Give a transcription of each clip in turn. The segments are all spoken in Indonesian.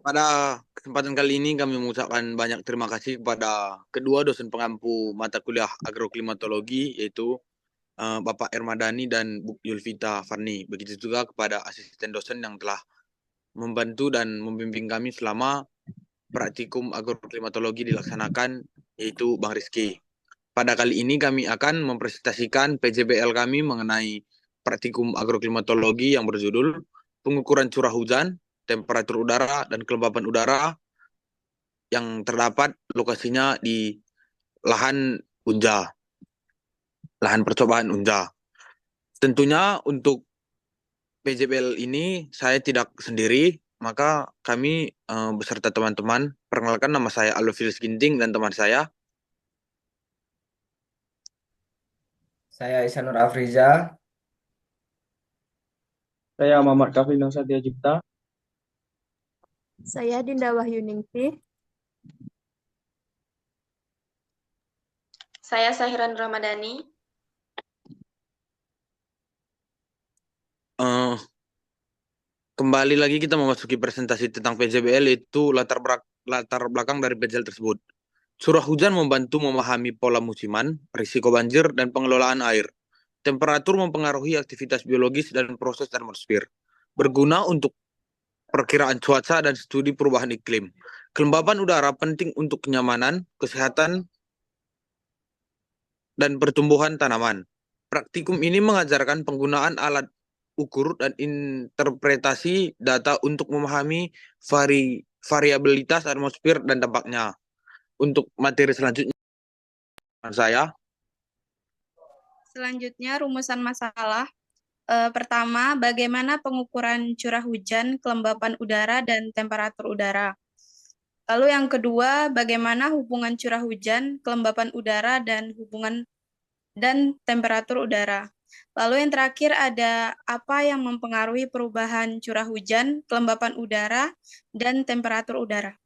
Pada kesempatan kali ini kami mengucapkan banyak terima kasih kepada kedua dosen pengampu mata kuliah agroklimatologi yaitu Bapak Ermadani dan Bu Yulvita Farni. Begitu juga kepada asisten dosen yang telah membantu dan membimbing kami selama praktikum agroklimatologi dilaksanakan yaitu Bang Rizky. Pada kali ini kami akan mempresentasikan PJBL kami mengenai praktikum agroklimatologi yang berjudul pengukuran curah hujan, temperatur udara, dan kelembapan udara yang terdapat lokasinya di lahan Unja, lahan percobaan Unja. Tentunya untuk PJBL ini saya tidak sendiri, maka kami beserta teman-teman, perkenalkan nama saya Alofils Ginting dan teman saya. Saya Isanur Afriza. Saya Muhammad Kafino Satya Cipta. Saya Dinda Wahyuningsih. Saya Sahiran Ramadhani. Kembali lagi kita memasuki presentasi tentang PJBL, itu latar belakang dari PJL tersebut. Curah hujan membantu memahami pola musiman, risiko banjir, dan pengelolaan air. Temperatur mempengaruhi aktivitas biologis dan proses atmosfer. Berguna untuk perkiraan cuaca dan studi perubahan iklim. Kelembapan udara penting untuk kenyamanan, kesehatan, dan pertumbuhan tanaman. Praktikum ini mengajarkan penggunaan alat ukur dan interpretasi data untuk memahami variabilitas atmosfer dan dampaknya. Untuk materi selanjutnya, saya. Selanjutnya, rumusan masalah. Pertama, bagaimana pengukuran curah hujan, kelembapan udara, dan temperatur udara. Lalu yang kedua, bagaimana hubungan curah hujan, kelembapan udara, dan temperatur udara. Lalu yang terakhir ada apa yang mempengaruhi perubahan curah hujan, kelembapan udara, dan temperatur udara.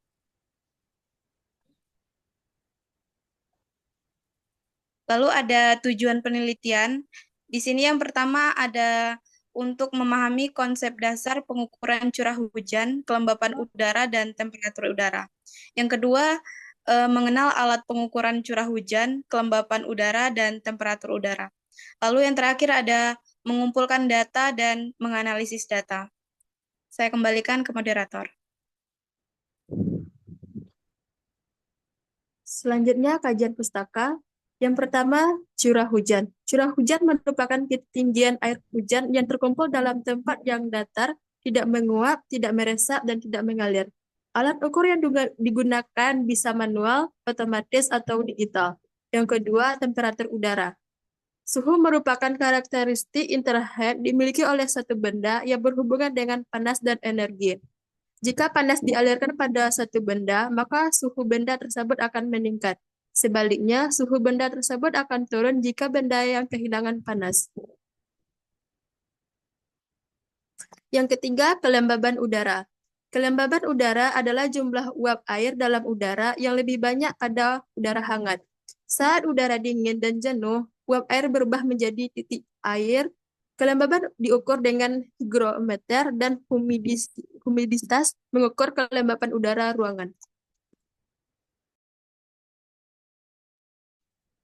Lalu ada tujuan penelitian. Di sini yang pertama ada untuk memahami konsep dasar pengukuran curah hujan, kelembapan udara, dan temperatur udara. Yang kedua, mengenal alat pengukuran curah hujan, kelembapan udara, dan temperatur udara. Lalu yang terakhir ada mengumpulkan data dan menganalisis data. Saya kembalikan ke moderator. Selanjutnya kajian pustaka. Yang pertama, curah hujan. Curah hujan merupakan ketinggian air hujan yang terkumpul dalam tempat yang datar, tidak menguap, tidak meresap, dan tidak mengalir. Alat ukur yang digunakan bisa manual, otomatis, atau digital. Yang kedua, temperatur udara. Suhu merupakan karakteristik interheat dimiliki oleh suatu benda yang berhubungan dengan panas dan energi. Jika panas dialirkan pada suatu benda, maka suhu benda tersebut akan meningkat. Sebaliknya, suhu benda tersebut akan turun jika benda yang kehilangan panas. Yang ketiga, kelembaban udara. Kelembaban udara adalah jumlah uap air dalam udara yang lebih banyak pada udara hangat. Saat udara dingin dan jenuh, uap air berubah menjadi titik air. Kelembaban diukur dengan hygrometer dan humiditas mengukur kelembapan udara ruangan.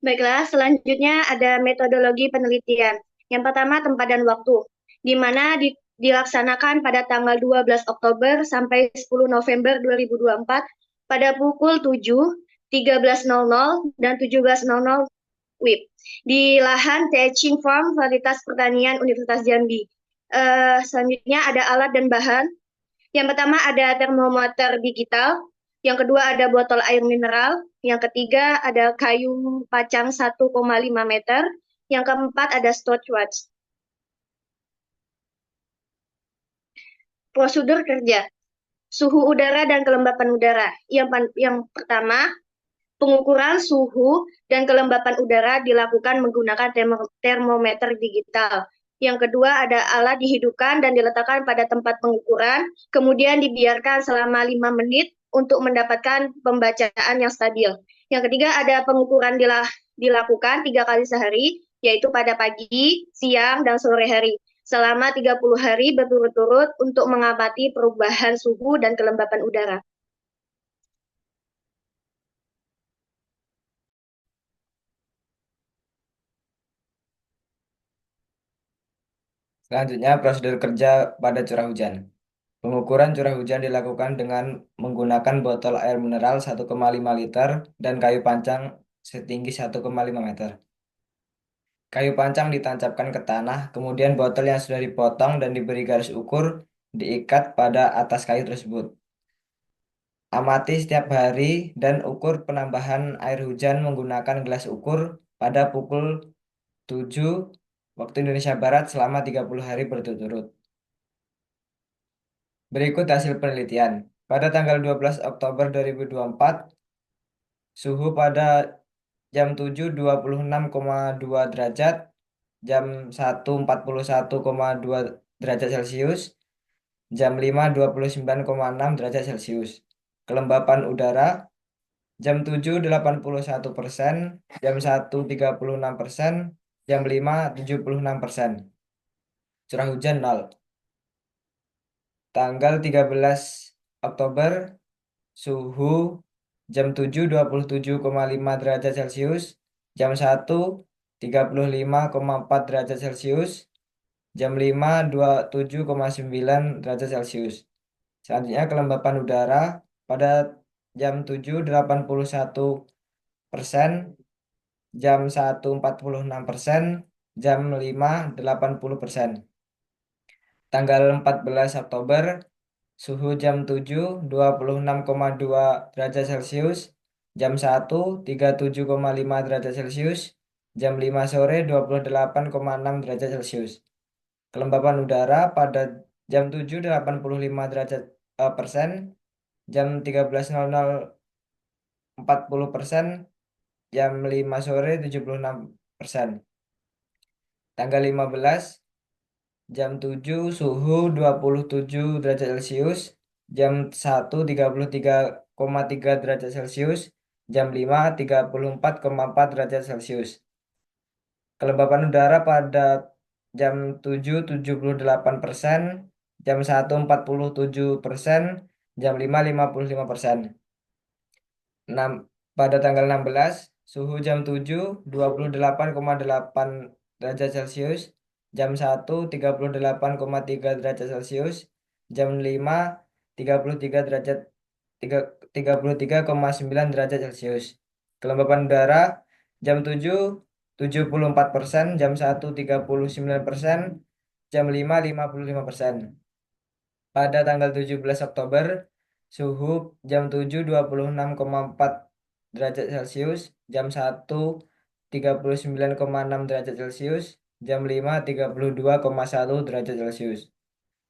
Baiklah, selanjutnya ada metodologi penelitian. Yang pertama, tempat dan waktu, di mana dilaksanakan pada tanggal 12 Oktober sampai 10 November 2024 pada pukul 7, 13.00 dan 17.00 WIB di lahan Teaching Farm Varietas Pertanian Universitas Jambi. Selanjutnya ada alat dan bahan. Yang pertama ada termometer digital, yang kedua ada botol air mineral, yang ketiga ada kayu pacang 1,5 meter, yang keempat ada stopwatch. Prosedur kerja, suhu udara dan kelembapan udara. Yang pertama, pengukuran suhu dan kelembapan udara dilakukan menggunakan termometer digital. Yang kedua, ada alat dihidupkan dan diletakkan pada tempat pengukuran, kemudian dibiarkan selama 5 menit untuk mendapatkan pembacaan yang stabil. Yang ketiga, ada pengukuran dilakukan 3 kali sehari, yaitu pada pagi, siang, dan sore hari. selama 30 hari berturut-turut untuk mengamati perubahan suhu dan kelembapan udara. Selanjutnya, prosedur kerja pada curah hujan. Pengukuran curah hujan dilakukan dengan menggunakan botol air mineral 1,5 liter dan kayu pancang setinggi 1,5 meter. Kayu pancang ditancapkan ke tanah, kemudian botol yang sudah dipotong dan diberi garis ukur diikat pada atas kayu tersebut. Amati setiap hari dan ukur penambahan air hujan menggunakan gelas ukur pada pukul 7 waktu Indonesia Barat selama 30 hari berturut-turut. Berikut hasil penelitian. Pada tanggal 12 Oktober 2024, suhu pada jam 7 26,2 derajat, jam 1 41,2 derajat Celcius, jam 5 29,6 derajat Celcius. Kelembapan udara jam 7 81%, jam 1 36%, jam 5 76%. Curah hujan 0. Tanggal 13 Oktober, suhu jam 7 27,5 derajat Celcius, jam 1 35,4 derajat Celcius, jam 5 27,9 derajat Celcius. Selanjutnya kelembapan udara pada jam 7 81%, jam 1 46%, jam 5 80%. Tanggal 14 Oktober, suhu jam 7 26,2 derajat Celcius, jam 1 37,5 derajat Celcius, jam 5 sore 28,6 derajat Celcius. Kelembapan udara pada jam 7 85 derajat persen, jam 13.00 40%, jam 5 sore 76%. Tanggal 15 jam 7 suhu 27 derajat Celcius, jam 1 33,3 derajat Celcius, jam 5 34,4 derajat Celcius. Kelembapan udara pada jam 7 78%, jam 1 47%, jam 5 55%. Pada tanggal 16, suhu jam 7 28,8 derajat Celcius, jam 1 38,3 derajat Celcius, jam 5 33,9 derajat Celcius. Kelembapan udara jam 7 74%, jam 1 39%, jam 5 55%. Pada tanggal 17 Oktober, suhu jam 7 26,4 derajat Celcius, jam 1 39,6 derajat Celcius, jam 5 32,1 derajat Celcius.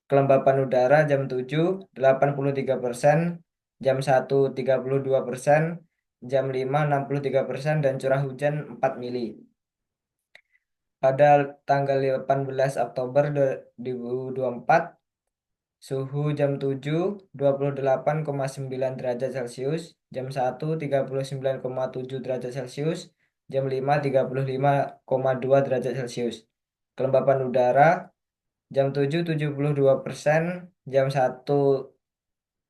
Kelembapan udara jam 7 83%, jam 1 32%, jam 5 63%, dan curah hujan 4 mili. Pada tanggal 18 Oktober 2024, suhu jam 7 28,9 derajat Celcius, jam 1 39,7 derajat Celcius, jam 5 35,2 derajat Celcius. Kelembapan udara jam 7 72%, jam 1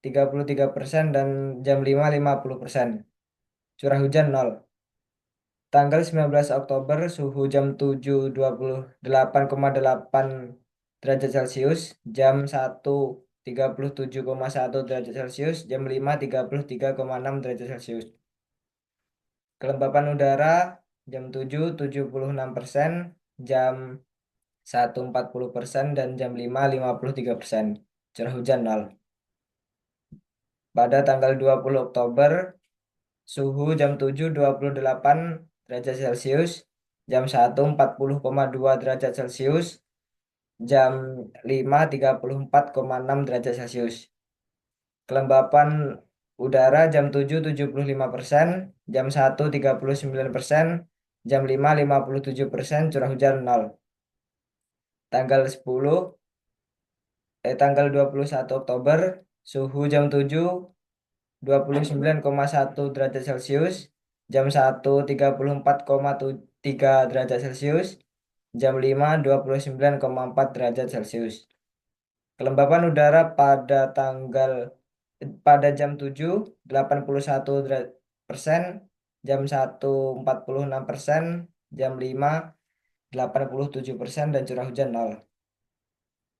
33%, dan jam 5 50%. Curah hujan 0. Tanggal 19 Oktober, suhu jam 7 28,8 derajat Celcius, jam 1 37,1 derajat Celcius, jam 5 33,6 derajat Celcius. Kelembapan udara jam 7 76%, jam 1 40%, dan jam 5 53%. Curah hujan 0. Pada tanggal 20 Oktober, suhu jam 7 28 derajat Celcius, jam 1 40,2 derajat Celcius, jam 5 34,6 derajat Celcius. Kelembapan udara jam 7 75%, jam 1 39%, jam 5 57%, curah hujan 0. Tanggal 21 Oktober, suhu jam 7 29,1 derajat Celcius, jam 1 34,3 derajat Celcius, jam 5 29,4 derajat Celcius. Kelembapan udara pada jam 7 81%, jam 1 46%, jam 5 87%, dan curah hujan 0.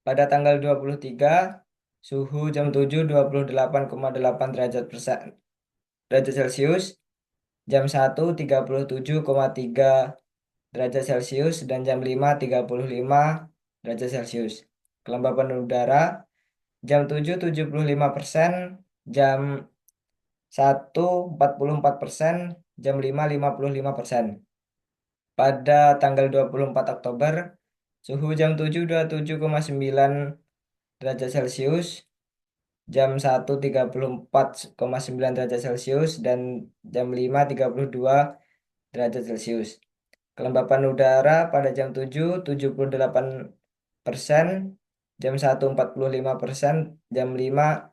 Pada tanggal 23, suhu jam 7 28,8 derajat Celcius, jam 1 37,3 derajat Celcius, dan jam 5 35 derajat Celcius. Kelembapan udara jam 7 75%, jam 1 44%, jam 5 55%. Pada tanggal 24 Oktober, suhu jam 7 27,9 derajat Celcius, jam 1 34,9 derajat Celcius, dan jam 5 32 derajat Celcius. Kelembapan udara pada jam 7 78%, jam 1 45%, jam 5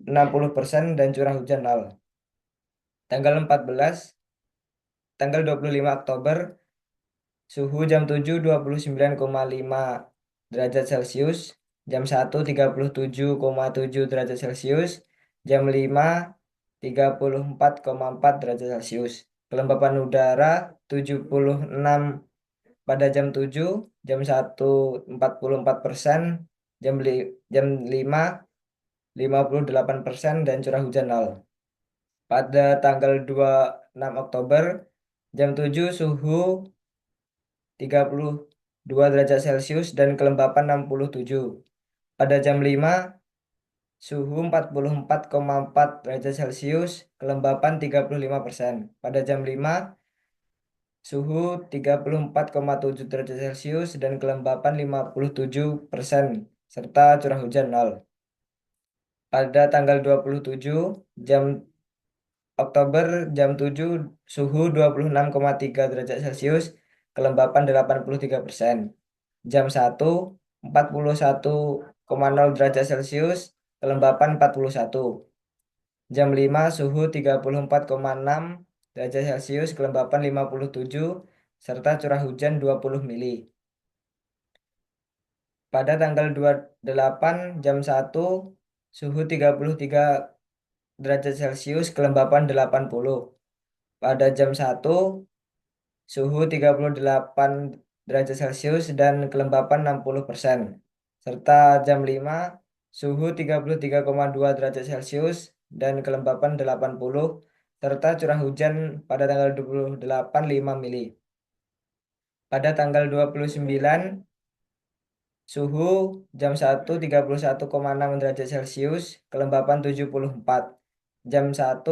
60%, dan curah hujan 0. Tanggal 25 Oktober, suhu jam 7 29,5 derajat Celcius, jam 1 37,7 derajat Celcius, jam 5 34,4 derajat Celcius. Kelembapan udara 76 pada jam 7, jam 1 44%, jam 5 58%, dan curah hujan 0. Pada tanggal 26 Oktober, jam 7 suhu 32 derajat Celcius dan kelembapan 67. Pada jam 5, suhu 44,4 derajat Celcius, kelembapan 35%. Pada jam 5, suhu 34,7 derajat Celcius dan kelembapan 57%, serta curah hujan 0. Pada tanggal 27 Oktober, jam 7, suhu 26,3 derajat Celcius, kelembapan 83%. Jam 1, 41,0 derajat Celcius, kelembapan 41. Jam 5, suhu 34,6 derajat Celcius, kelembapan 57, serta curah hujan 20 mili. Pada tanggal 28, jam 1, suhu 33 derajat Celcius, kelembapan 80. Pada jam 1, suhu 38 derajat Celcius dan kelembapan 60%. Serta jam 5, suhu 33,2 derajat Celcius dan kelembapan 80, serta curah hujan pada tanggal 28 5 mili. Pada tanggal 29, suhu jam 1 31,6 derajat Celcius, kelembapan 74. Jam 1,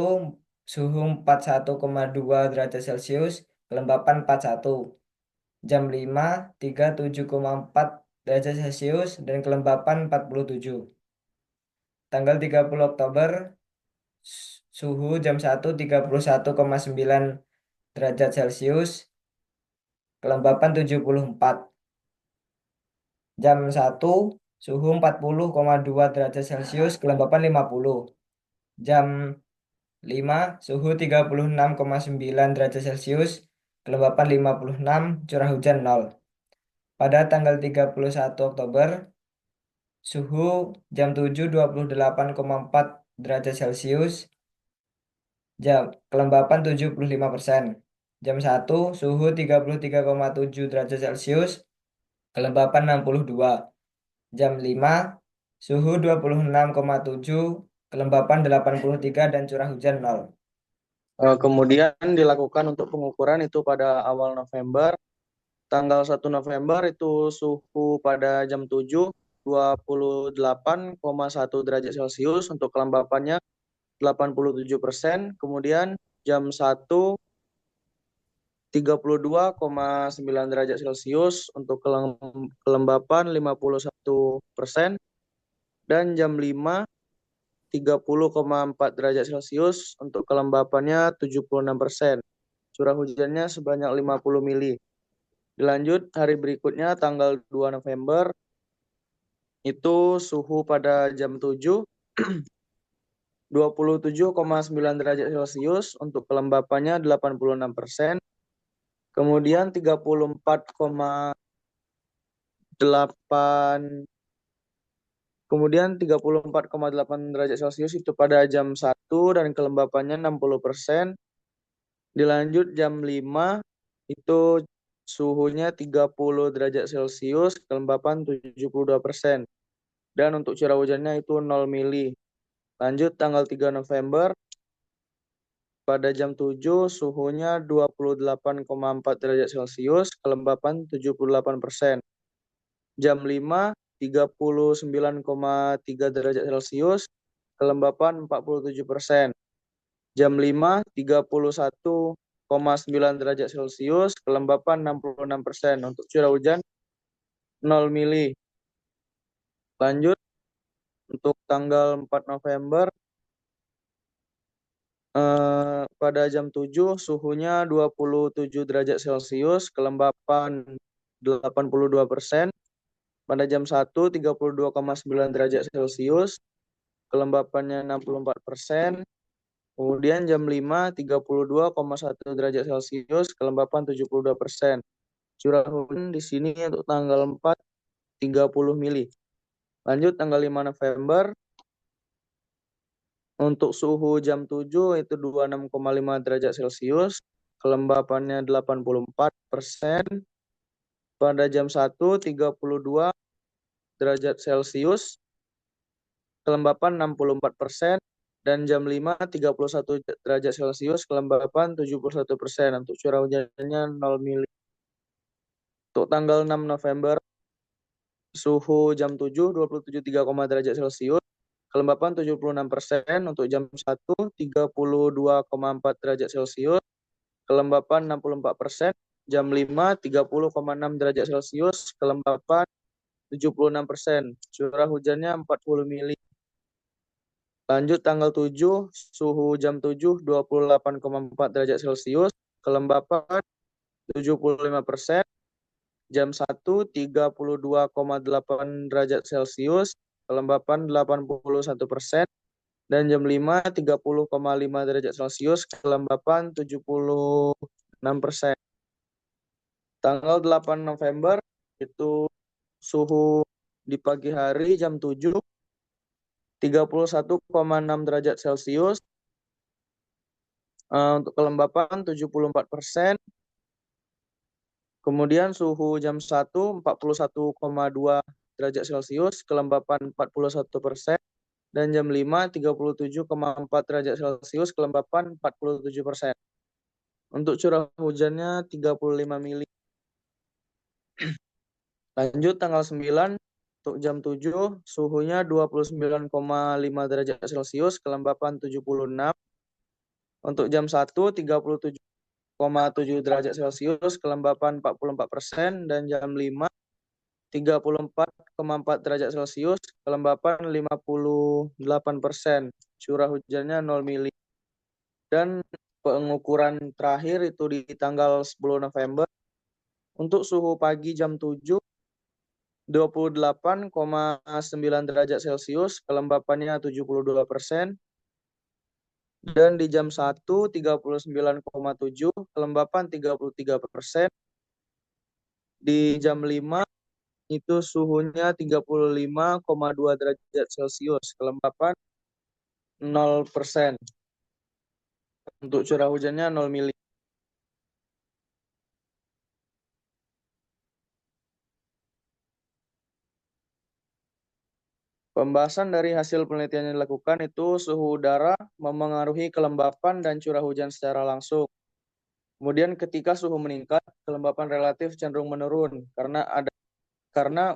suhu 41,2 derajat Celcius, kelembapan 41. Jam 5 37,4 derajat Celcius dan kelembapan 47. Tanggal 30 Oktober, suhu jam 1 31,9 derajat Celcius, kelembapan 74. Jam 1, suhu 40,2 derajat Celcius, kelembapan 50. Jam 5, suhu 36,9 derajat Celcius, kelembapan 56, curah hujan 0. Pada tanggal 31 Oktober, suhu jam 7 28,4 derajat Celcius, kelembapan 75%. Jam 1, suhu 33,7 derajat Celcius, kelembapan 62. Jam 5, suhu 26,7, kelembapan 83, dan curah hujan 0. Kemudian dilakukan untuk pengukuran itu pada awal November. Tanggal 1 November itu suhu pada jam 7 28,1 derajat Celcius untuk kelembapannya 87%. Kemudian jam 1 32,9 derajat Celcius untuk kelembapan 51%. Dan jam 5 30,4 derajat Celcius untuk kelembapannya 76%. Curah hujannya sebanyak 50 mili. Dilanjut hari berikutnya tanggal 2 November itu suhu pada jam 7 27,9 derajat Celcius untuk kelembapannya 86%. Kemudian 34,8 derajat Celcius itu pada jam 1 dan kelembapannya 60%. Dilanjut jam 5 itu suhunya 30 derajat Celcius, kelembapan 72%. Dan untuk curah hujannya itu 0 mili. Lanjut tanggal 3 November pada jam 7 suhunya 28,4 derajat Celcius, kelembapan 78%. Jam 5 39,3 derajat Celcius, kelembapan 47%. Jam 5 31,9 derajat Celcius, kelembapan 66%. Untuk curah hujan 0 mili. Lanjut untuk tanggal 4 November pada jam 7 suhunya 27 derajat Celcius, kelembapan 82%. Pada jam 1 32,9 derajat Celcius, kelembapannya 64%. Kemudian jam 5 32,1 derajat Celcius, kelembapan 72%. Curah hujan di sini untuk tanggal 4 30 mili. Lanjut tanggal 5 November untuk suhu jam 7 itu 26,5 derajat Celcius, kelembapannya 84%. Pada jam 1 32 derajat Celcius, kelembapan 64%. Dan jam 5 31 derajat Celcius, kelembapan 71%. Untuk curah hujannya 0 mili. Untuk tanggal 6 November suhu jam 7 27,3 derajat Celcius, kelembapan 76%. Untuk jam 1 32,4 derajat Celcius, kelembapan 64%. Jam 5 30,6 derajat Celcius, kelembapan 76%. Curah hujannya 40 mili. Lanjut tanggal 7 suhu jam 7 28,4 derajat Celcius, kelembapan 75%. Jam 1 32,8 derajat Celcius, kelembapan 81%. Dan jam 5 30,5 derajat Celcius, kelembapan 76%. Tanggal 8 November itu suhu di pagi hari jam 7 31,6 derajat Celcius, untuk kelembapan 74%. Kemudian suhu jam 1 41,2 derajat Celcius, kelembapan 41%. Dan jam 5 37,4 derajat Celcius, kelembapan 47%. Untuk curah hujannya 35 mili. Lanjut tanggal 9 untuk jam 7 suhunya 29,5 derajat Celcius, kelembapan 76. Untuk jam 1 37,7 derajat Celcius, kelembapan 44%. Dan jam 5 34,4 derajat Celcius, kelembapan 58%. Curah hujannya 0 mili. Dan pengukuran terakhir itu di tanggal 10 November. Untuk suhu pagi jam 7 28,9 derajat Celcius, kelembapannya 72%. Dan di jam 1 39,7, kelembapan 33%. Di jam 5 itu suhunya 35,2 derajat Celcius, kelembapan 0%. Untuk curah hujannya 0 mili. Pembahasan dari hasil penelitian yang dilakukan itu suhu udara memengaruhi kelembapan dan curah hujan secara langsung. Kemudian ketika suhu meningkat, kelembapan relatif cenderung menurun karena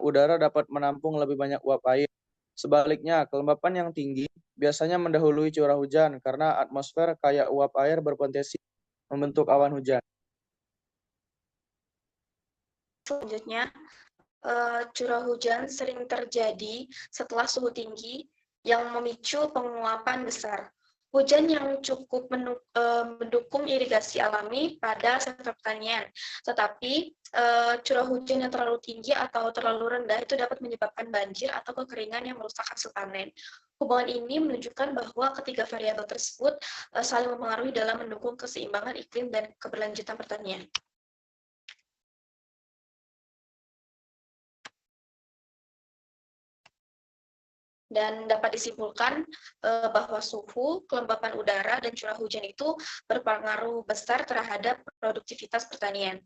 udara dapat menampung lebih banyak uap air. Sebaliknya, kelembapan yang tinggi biasanya mendahului curah hujan karena atmosfer kaya uap air berpotensi membentuk awan hujan. Selanjutnya, curah hujan sering terjadi setelah suhu tinggi yang memicu penguapan besar. Hujan yang cukup mendukung irigasi alami pada sektor pertanian. Tetapi curah hujan yang terlalu tinggi atau terlalu rendah itu dapat menyebabkan banjir atau kekeringan yang merusak hasil panen. Hubungan ini menunjukkan bahwa ketiga variabel tersebut saling mempengaruhi dalam mendukung keseimbangan iklim dan keberlanjutan pertanian. Dan dapat disimpulkan bahwa suhu, kelembapan udara, dan curah hujan itu berpengaruh besar terhadap produktivitas pertanian.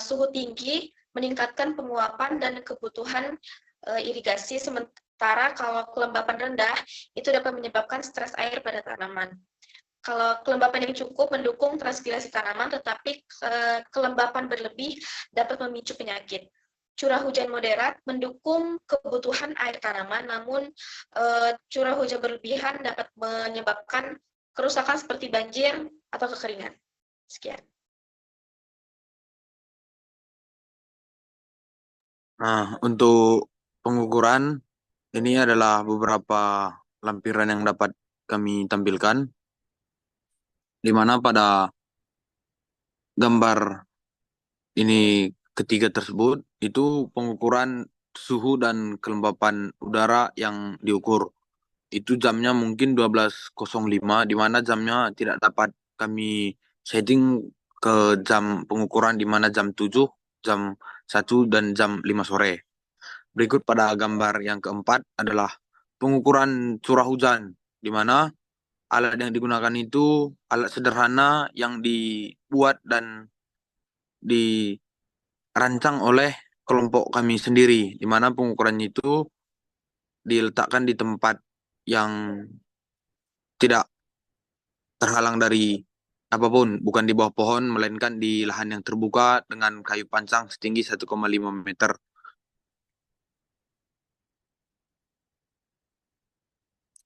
Suhu tinggi meningkatkan penguapan dan kebutuhan irigasi, sementara kalau kelembapan rendah itu dapat menyebabkan stres air pada tanaman. Kalau kelembapan yang cukup mendukung transpirasi tanaman, tetapi kelembapan berlebih dapat memicu penyakit. Curah hujan moderat mendukung kebutuhan air tanaman, namun curah hujan berlebihan dapat menyebabkan kerusakan seperti banjir atau kekeringan. Sekian. Nah, untuk pengukuran, ini adalah beberapa lampiran yang dapat kami tampilkan, di mana pada gambar ini ketiga tersebut, itu pengukuran suhu dan kelembapan udara yang diukur. Itu jamnya mungkin 12.05, di mana jamnya tidak dapat kami setting ke jam pengukuran, di mana jam 7, jam 1, dan jam 5 sore. Berikut pada gambar yang keempat adalah pengukuran curah hujan, di mana alat yang digunakan itu alat sederhana yang dibuat dan dirancang oleh kelompok kami sendiri, di mana pengukurannya itu diletakkan di tempat yang tidak terhalang dari apapun, bukan di bawah pohon, melainkan di lahan yang terbuka dengan kayu pancang setinggi 1,5 meter.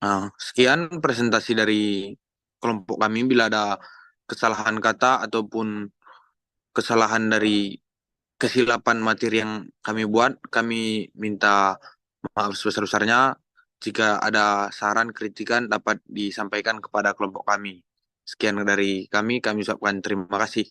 Nah, sekian presentasi dari kelompok kami. Bila ada kesalahan kata ataupun kesalahan dari kesilapan materi yang kami buat, kami minta maaf sebesar-besarnya. Jika ada saran, kritikan dapat disampaikan kepada kelompok kami. Sekian dari kami ucapkan terima kasih.